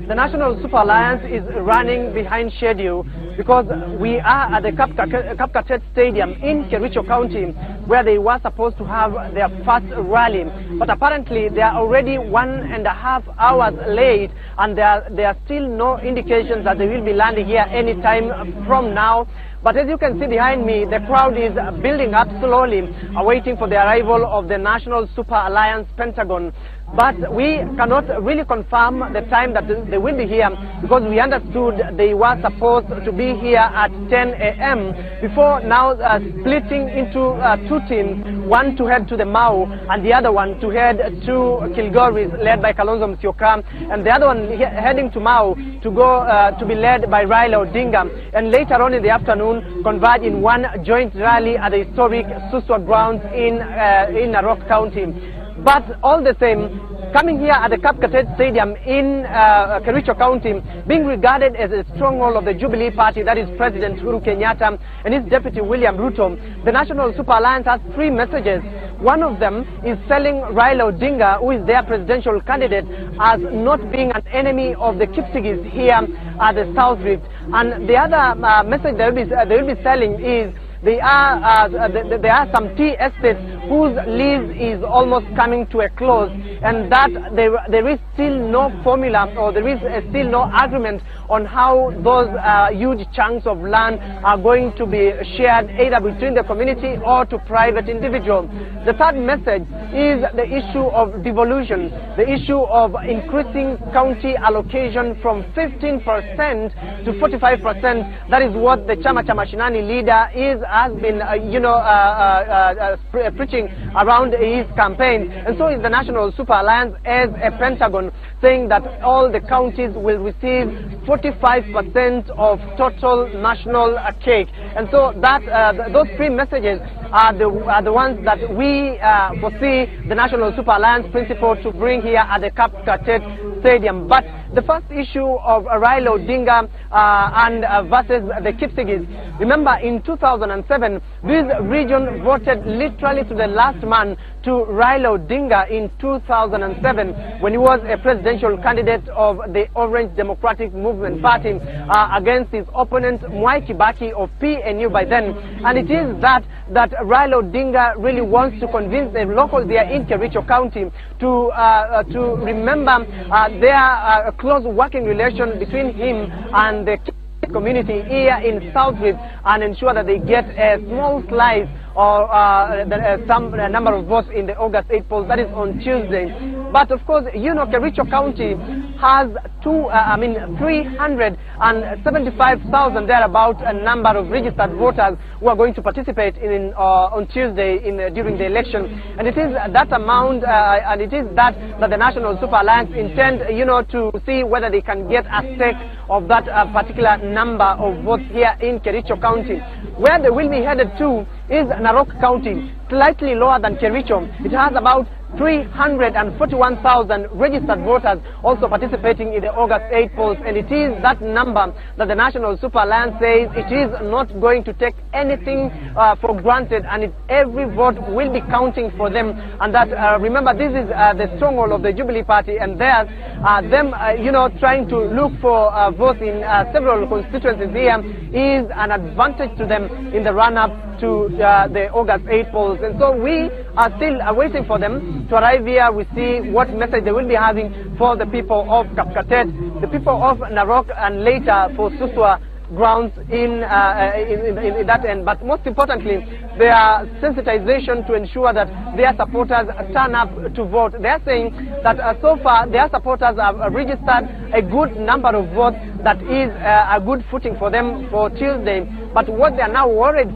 the National Super Alliance is running behind schedule because we are at the Kapkatet Stadium in Kericho County, where they were supposed to have their first rally. But apparently they are already 1.5 hours late, and there are still no indications that they will be landing here anytime from now. But as you can see behind me, the crowd is building up slowly, waiting for the arrival of the National Super Alliance Pentagon. But we cannot really confirm the time that they will be here, because we understood they were supposed to be here at 10 a.m. before now splitting into two teams, one to head to the Mau and the other one to head to Kilgoris, led by Kalonzo Musyoka, and the other one heading to Mau to go to be led by Raila Odinga, and later on in the afternoon converge in one joint rally at the historic Suswa grounds in Narok County. But all the same, coming here at the Kapkatet Stadium in Kericho County, being regarded as a stronghold of the Jubilee Party, that is President Uhuru Kenyatta and his deputy William Ruto, the National Super Alliance has three messages. One of them is selling Raila Odinga, who is their presidential candidate, as not being an enemy of the Kipsigis here at the South Rift. And the other message they will be selling is there are some tea estates whose lease is almost coming to a close, and that there is still no formula, or there is still no agreement on how those huge chunks of land are going to be shared either between the community or to private individuals. The third message is the issue of devolution, the issue of increasing county allocation from 15% to 45%. That is what the Chama Cha Mashinani leader has been preaching around his campaign. And so is the National Super Alliance as a Pentagon, saying that all the counties will receive 45% of total national cake. And so that those three messages are the ones that we foresee the National Super Alliance principle to bring here at the Kapkatet Stadium. But the first issue of Raila Odinga and versus the Kipsigis. Remember, in 2007, this region voted literally to the last man to Raila Odinga in 2007 when he was a presidential candidate of the Orange Democratic Movement Party against his opponent Mwai Kibaki of PNU by then. And it is that Raila Odinga really wants to convince the locals there in Kericho County to remember their close working relation between him and the community here in South Rift and ensure that they get a small slice or some number of votes in the August 8 polls. That is on Tuesday. But of course, you know, Kericho County has 375,000 thereabout a number of registered voters who are going to participate in on Tuesday during the election, and it is that amount, and it is that the National Super Alliance intend, you know, to see whether they can get a stake of that particular number of votes here in Kericho County. Where they will be headed to is Narok County, slightly lower than Kericho. It has about 341,000 registered voters also participating in the August 8 polls, and it is that number that the National Super Alliance says it is not going to take anything for granted, and every vote will be counting for them. And that, remember, this is the stronghold of the Jubilee Party, and there's them, you know, trying to look for votes in several constituencies here is an advantage to them in the run-up to the August 8 polls. And so we are still waiting for them to arrive here. We see what message they will be having for the people of Kapkatet, the people of Narok, and later for Suswa grounds in that end. But most importantly, their sensitization to ensure that their supporters turn up to vote. They are saying that so far their supporters have registered a good number of votes that is a good footing for them for Tuesday. But what they are now worried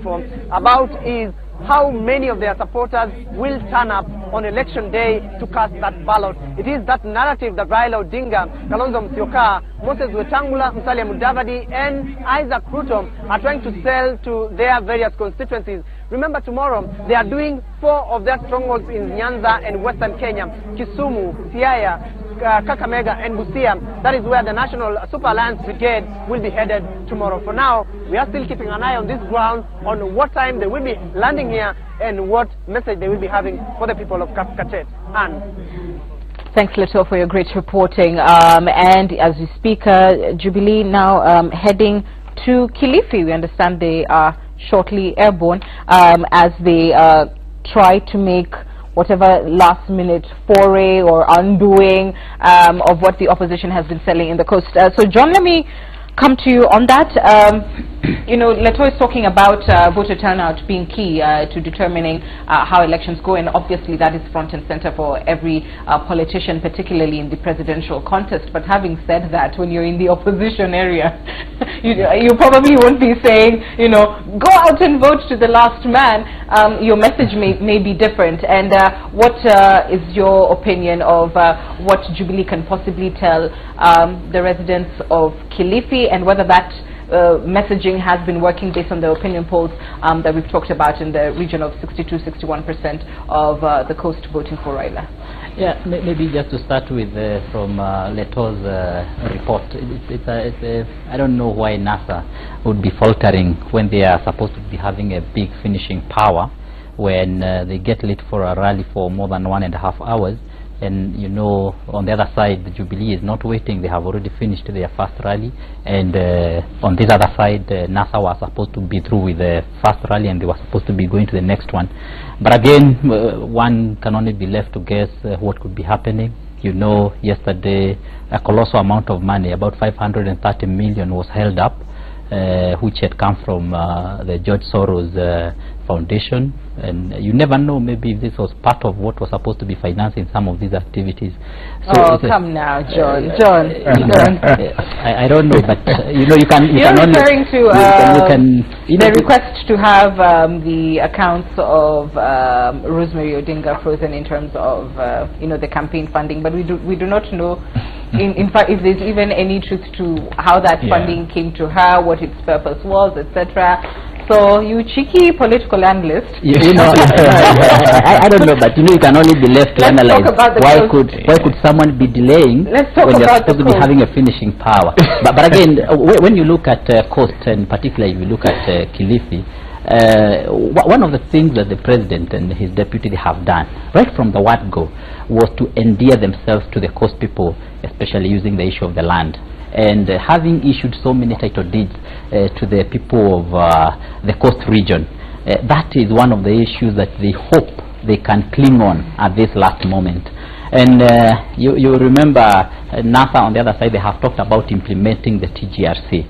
about is how many of their supporters will turn up on election day to cast that ballot. It is that narrative that Raila Odinga, Kalonzo Musyoka, Moses Wetangula, Musalia Mudavadi, and Isaac Ruto are trying to sell to their various constituencies. Remember, tomorrow they are doing 4 of their strongholds in Nyanza and Western Kenya, Kisumu, Siaya, Kakamega and Busia. That is where the National Super Alliance Brigade will be headed tomorrow. For now, we are still keeping an eye on this ground on what time they will be landing here and what message they will be having for the people of Kapkatet. And thanks, Leto, for your great reporting. And as we speak, Jubilee now heading to Kilifi. We understand they are shortly airborne as they try to make whatever last-minute foray or undoing of what the opposition has been selling in the coast. So, John, let me come to you on that. You know, Leto is talking about voter turnout being key to determining how elections go, and obviously that is front and center for every politician, particularly in the presidential contest. But having said that, when you're in the opposition area, you probably won't be saying, you know, go out and vote to the last man. Your message may be different. And what is your opinion of what Jubilee can possibly tell the residents of Kilifi, and whether that messaging has been working based on the opinion polls that we've talked about in the region of 62-61% of the coast voting for Raila? Yeah, maybe just to start with from Leto's report, I don't know why NASA would be faltering when they are supposed to be having a big finishing power when they get late for a rally for more than 1.5 hours. And you know, on the other side, the Jubilee is not waiting. They have already finished their first rally, and on this other side, NASA was supposed to be through with the first rally, and they were supposed to be going to the next one. But again, one can only be left to guess what could be happening. You know, yesterday a colossal amount of money, about 530 million, was held up, which had come from the George Soros Foundation. And you never know, maybe this was part of what was supposed to be financing some of these activities. So come now, John. I don't know, but you know, you can You're referring to the know, request to have the accounts of Rosemary Odinga frozen in terms of you know, the campaign funding, but we do not know in fact if there's even any truth to how that funding came to her, what its purpose was, etc. So, you cheeky political analyst. You know, I don't know, but you know, you can only be left to analyze why could someone be delaying when you're supposed to be having a finishing power. but again, when you look at coast, and particularly if you look at Kilifi, one of the things that the president and his deputy have done right from the word go was to endear themselves to the coast people, especially using the issue of the land. And having issued so many title deeds to the people of the coast region, that is one of the issues that they hope they can cling on at this last moment. And you remember NASA on the other side, they have talked about implementing the TGRC,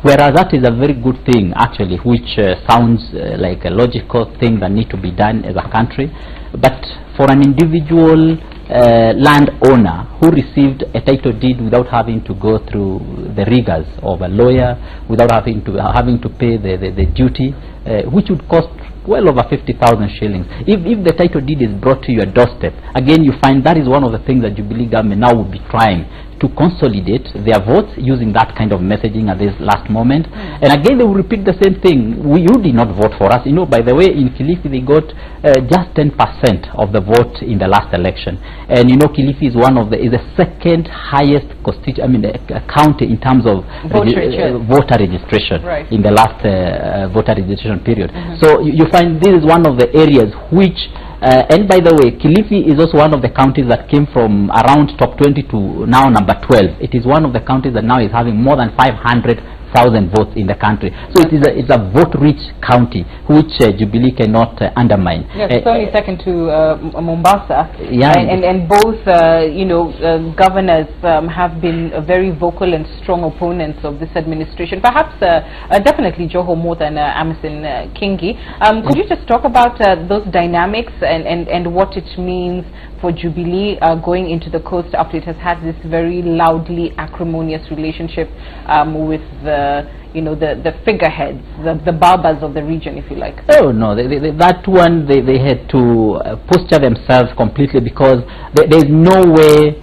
whereas that is a very good thing actually, which sounds like a logical thing that need to be done as a country. But for an individual landowner who received a title deed without having to go through the rigors of a lawyer, without having to pay the duty, which would cost well over 50,000 shillings. If the title deed is brought to your doorstep, again you find that is one of the things that Jubilee government now will be trying to consolidate their votes using that kind of messaging at this last moment. And again they will repeat the same thing. You did not vote for us. You know, by the way, in Kilifi they got just 10% of the vote in the last election. And you know, Kilifi is the second highest county in terms of voter registration in the last voter registration period. So you find this is one of the areas which and by the way, Kilifi is also one of the counties that came from around top 20 to now number 12. It is one of the counties that now is having more than 500,000 votes in the country. So it's a vote-rich county which Jubilee cannot undermine. Yes, it's only second to Mombasa. Yeah, and both governors have been very vocal and strong opponents of this administration. Perhaps definitely Joho more than Amason Kingi. Could you just talk about those dynamics and what it means for Jubilee going into the coast after it has had this very loudly acrimonious relationship with the figureheads, the barbers of the region, if you like? Oh no, that one they had to posture themselves completely, because there is no way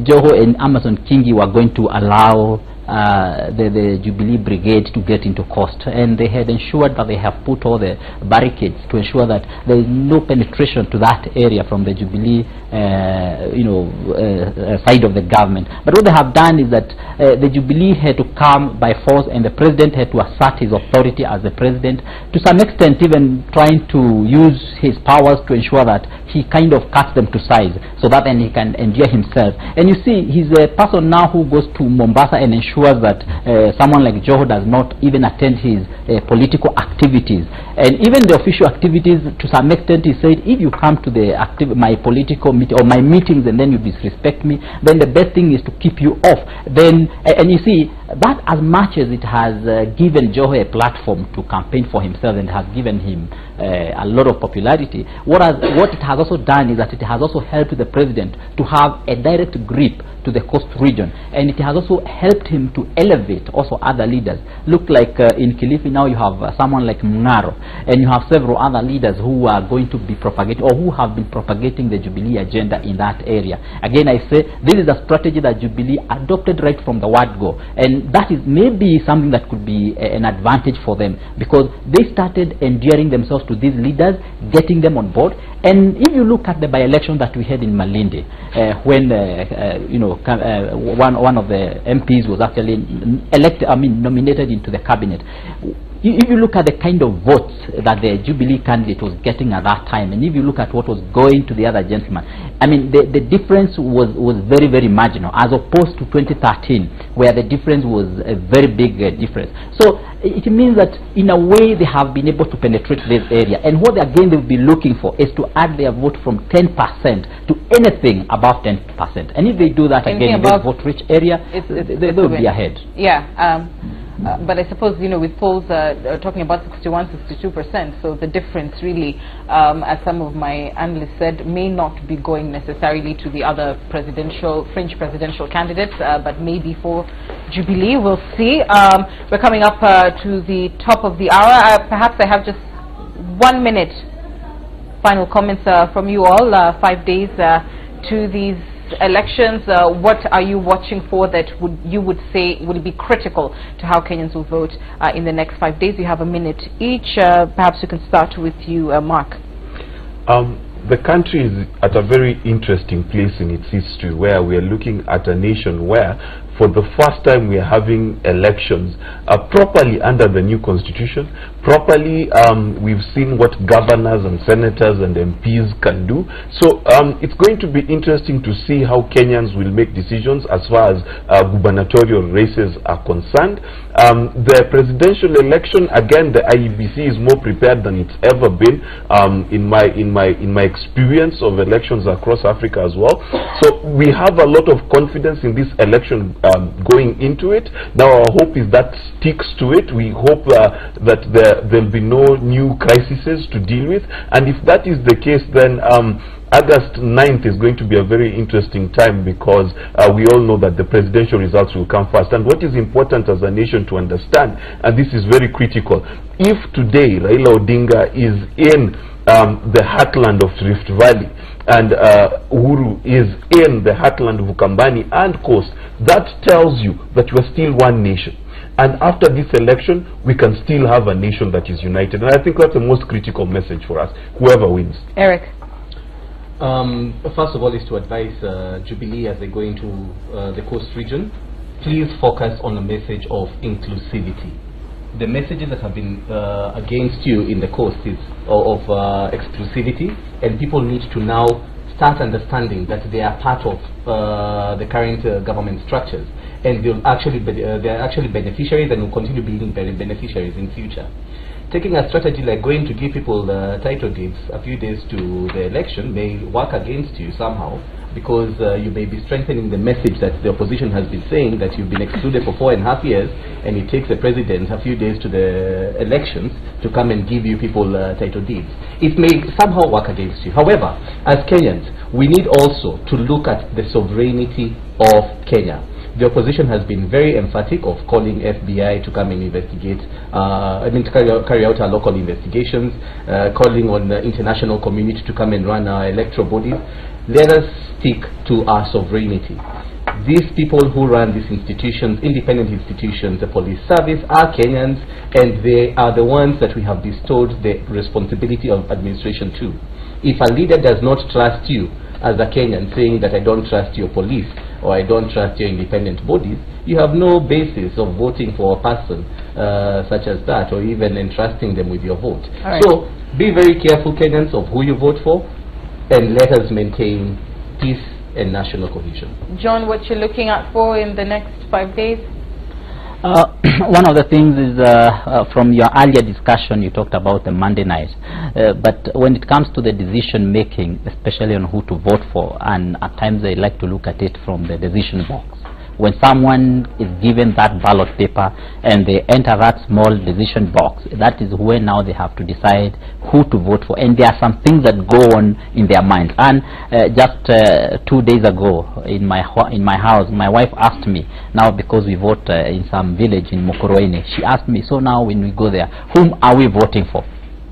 Joho and Amason Kingi were going to allow the Jubilee brigade to get into coast, and they had ensured that they have put all the barricades to ensure that there is no penetration to that area from the Jubilee side of the government. But what they have done is that the Jubilee had to come by force, and the president had to assert his authority as the president, to some extent even trying to use his powers to ensure that he kind of cuts them to size, so that then he can endear himself. And you see, he's a person now who goes to Mombasa and ensures that someone like Joho does not even attend his political activities. And even the official activities, to some extent, he said, if you come to my political meeting or my meetings and then you disrespect me, then the best thing is to keep you off. Then, and you see, that as much as it has given Joho a platform to campaign for himself and has given him a lot of popularity, what it has also done is that it has also helped the president to have a direct grip to the coast region, and it has also helped him to elevate also other leaders. Look, like in Kilifi now you have someone like Mungaro, and you have several other leaders who are going to be propagating, or who have been propagating the Jubilee agenda in that area. Again, I say this is a strategy that Jubilee adopted right from the word go, and that is maybe something that could be an advantage for them, because they started endearing themselves to these leaders, getting them on board. And if you look at the by-election that we had in Malindi, when one of the MPs was actually nominated into the cabinet, if you look at the kind of votes that the Jubilee candidate was getting at that time, and if you look at what was going to the other gentleman, I mean, the difference was very, very marginal, as opposed to 2013, where the difference was a very big difference. So it means that in a way they have been able to penetrate this area, and what again they will be looking for is to add their vote from 10% to anything above 10%. And if they do that again in this vote-rich area, they will be ahead. Yeah. But I suppose, with polls talking about 61–62%, so the difference really, as some of my analysts said, may not be going necessarily to the other fringe presidential candidates, but maybe for Jubilee. We'll see. We're coming up to the top of the hour. Perhaps I have just 1 minute. Final comments from you all. 5 days to these elections. What are you watching for that you would say will be critical to how Kenyans will vote in the next 5 days? You have a minute each. Perhaps we can start with you, Mark. The country is at a very interesting place in its history, where we are looking at a nation where for the first time we are having elections properly under the new constitution. Properly, we've seen what governors and senators and MPs can do. So it's going to be interesting to see how Kenyans will make decisions as far as gubernatorial races are concerned. The presidential election, again, the IEBC is more prepared than it's ever been in my experience of elections across Africa as well. So we have a lot of confidence in this election going into it. Now our hope is that sticks to it. We hope that there'll be no new crises to deal with, and if that is the case, then August 9th is going to be a very interesting time, because we all know that the presidential results will come first. And what is important as a nation to understand, and this is very critical, if today Raila Odinga is in the heartland of Rift Valley, and Uhuru is in the heartland of Ukmabani and Coast, that tells you that we are still one nation. And after this election, we can still have a nation that is united. And I think that's the most critical message for us, whoever wins. Eric? First of all, is to advise Jubilee as they go into the coast region, please focus on the message of inclusivity. The messages that have been against you in the coast is of exclusivity, and people need to now start understanding that they are part of the current government structures, and they are actually beneficiaries and will continue being beneficiaries in future. Taking a strategy like going to give people title deeds a few days to the election may work against you somehow, because you may be strengthening the message that the opposition has been saying, that you've been excluded for 4.5 years, and it takes the president a few days to the elections to come and give you people title deeds. It may somehow work against you. However, as Kenyans, we need also to look at the sovereignty of Kenya. The opposition has been very emphatic of calling FBI to come and investigate, to carry out our local investigations, calling on the international community to come and run our electoral bodies. Let us stick to our sovereignty. These people who run these institutions, independent institutions, the police service, are Kenyans, and they are the ones that we have bestowed the responsibility of administration to. If a leader does not trust you as a Kenyan, saying that I don't trust your police or I don't trust your independent bodies, you have no basis of voting for a person such as that, or even entrusting them with your vote. Right. So be very careful, Kenyans, of who you vote for, and let us maintain peace and national cohesion. John, what you're looking at for in the next 5 days? One of the things is from your earlier discussion, you talked about the Monday night, but when it comes to the decision making, especially on who to vote for, and at times I like to look at it from the decision box. When someone is given that ballot paper and they enter that small decision box, that is when now they have to decide who to vote for, and there are some things that go on in their minds. And just 2 days ago in my house, my wife asked me, now because we vote in some village in Mokoroine, she asked me, so now when we go there, whom are we voting for?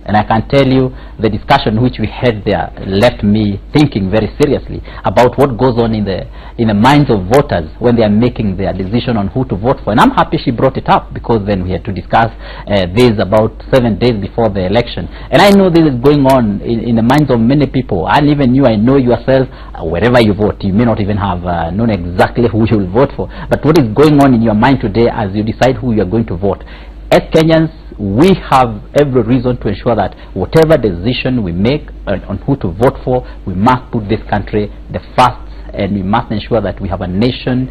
And I can tell you the discussion which we had there left me thinking very seriously about what goes on in the minds of voters when they are making their decision on who to vote for. And I'm happy she brought it up, because then we had to discuss this about 7 days before the election. And I know this is going on in the minds of many people, and even you, I know yourself, wherever you vote, you may not even have known exactly who you will vote for. But what is going on in your mind today as you decide who you are going to vote? As Kenyans, we have every reason to ensure that whatever decision we make on who to vote for, we must put this country the first, and we must ensure that we have a nation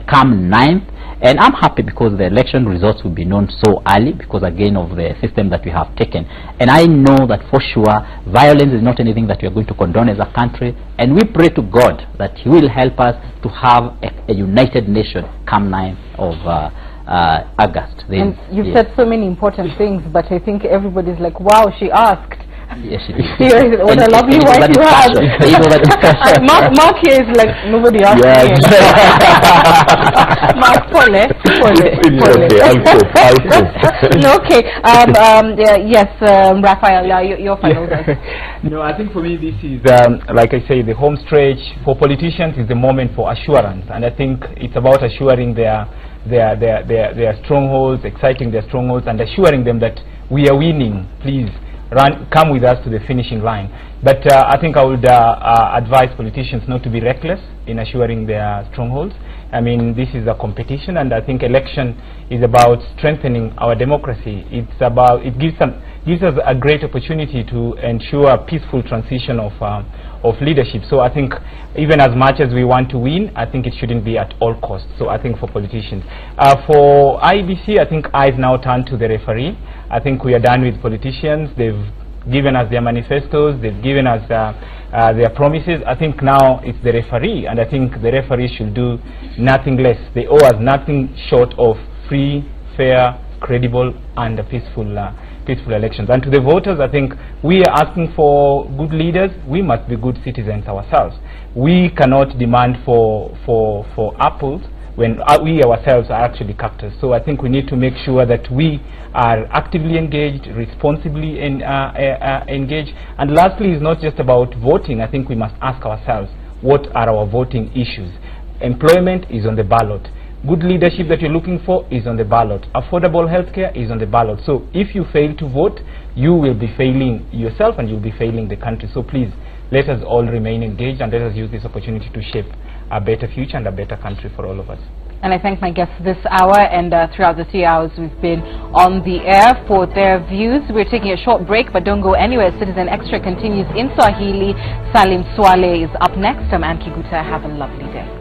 come 9th. And I'm happy because the election results will be known so early, because again of the system that we have taken. And I know that for sure violence is not anything that we are going to condone as a country, and we pray to God that He will help us to have a united nation come 9th of August. And you've said so many important things, but I think everybody's like, wow, she asked. Yes, she did. Seriously, what a lovely wife you have. Mark here is like, nobody asked me. Mark, pole. Okay, yes, Raphael, your final words. No, I think for me this is, like I say, the home stretch for politicians is the moment for assurance, and I think it's about assuring their strongholds, exciting their strongholds, and assuring them that we are winning. Please come with us to the finishing line. But I think I would advise politicians not to be reckless in assuring their strongholds. I mean, this is a competition, and I think election is about strengthening our democracy. It's about, it gives us a great opportunity to ensure a peaceful transition of leadership. So I think even as much as we want to win, I think it shouldn't be at all costs. So I think for politicians. For IEBC, I think I've now turned to the referee. I think we are done with politicians. They've given us their manifestos, they've given us their promises. I think now it's the referee, and I think the referee should do nothing less. They owe us nothing short of free, fair, credible, and peaceful elections. And to the voters, I think we are asking for good leaders. We must be good citizens ourselves. We cannot demand for apples when we ourselves are actually cactus. So I think we need to make sure that we are actively engaged, responsibly engaged. And lastly, it's not just about voting. I think we must ask ourselves, what are our voting issues? Employment is on the ballot. Good leadership that you're looking for is on the ballot. Affordable healthcare is on the ballot. So if you fail to vote, you will be failing yourself and you'll be failing the country. So please, let us all remain engaged, and let us use this opportunity to shape a better future and a better country for all of us. And I thank my guests this hour and throughout the 3 hours we've been on the air for their views. We're taking a short break, but don't go anywhere. Citizen Extra continues in Swahili. Salim Swale is up next. I'm Anki Guta. Have a lovely day.